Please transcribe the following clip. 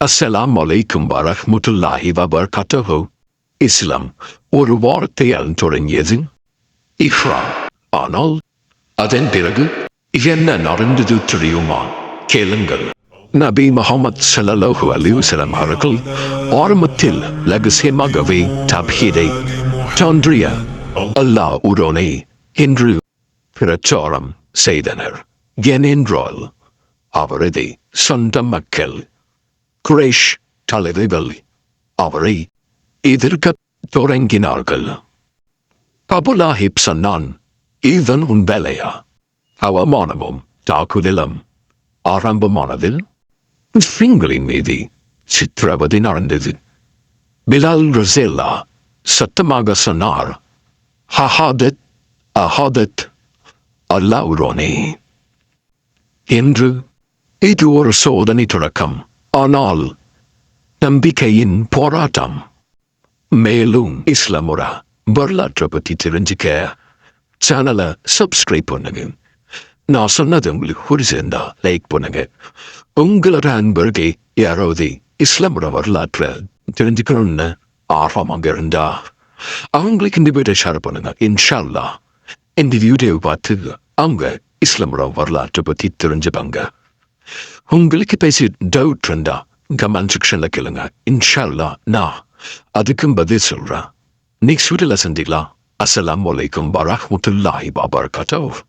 அஸ்ஸலாமு அலைக்கும் வரஹ்மத்துல்லாஹி வபரகாத்துஹு. இஸ்லாம் ஒரு வார்த்தையால் தொடங்கியது, இஃப்ரா. ஆனால் அதன் பிறகு என்ன நடந்தது தெரியுமா? கேளுங்கள். நபி முஹம்மது ஸல்லல்லாஹு அலைஹி வஸல்லம் அவர்கள் ஆரம்பத்தில் ரகசியமாகவே தவ்ஹீதை தோன்றிய அல்லாஹ் ஒருவனே என்று பிரச்சாரம் செய்தனர். ஏனென்றால் அவரது சொந்த மக்கள் குறைஷ் தலைவர்கள் அவரை எதிர்க்கத் தொடங்கினார்கள். அபுலாஹிப் சொன்னான், இதன் உன் வேலையா? அவமானமும் தாக்குதலும் ஆரம்பமானதில் முஸ்லிம்களின் மீது சித்திரவதை நடந்தது. பிலால் ரஸியல்லாஹு சத்தமாக சொன்னார், ஹஹாதத் அஹாதத் அல்லாஹ் ஒருவனே என்று. இது ஒரு சோதனை தொடக்கம், ஆனால் நம்பிக்கையின் போராட்டம். மேலும் இஸ்லாமோட வரலாற்றை பற்றி தெரிஞ்சுக்க சேனலை சப்ஸ்கிரைப் பண்ணுங்க. நான் சொன்னது உங்களுக்கு பிடிச்சிருந்தா லைக் பண்ணுங்க. உங்களோட அன்பர்களே யாராவது இஸ்லாமோட வரலாற்றை தெரிஞ்சுக்கணும்னு ஆர்வமாக இருந்தா அவங்களுக்கு இந்த வீடியோ ஷேர் பண்ணுங்க. இன்ஷா அல்லாஹ் இந்த வீடியோவை பார்த்து அவங்க இஸ்லாமோட வரலாற்றை பற்றி தெரிஞ்சுப்பாங்க. உங்களுக்கு பேசி டவுட் இருந்தா கமெண்ட் செக்ஷன்ல கேளுங்க. இன்ஷா அல்லாஹ் நான் அதுக்கும் பதில் சொல்றேன். நெக்ஸ்ட் வீடியோல சந்திக்கலாம். அஸ்ஸலாமு அலைக்கும் வரஹ்மத்துல்லாஹி வபரகாத்துஹு.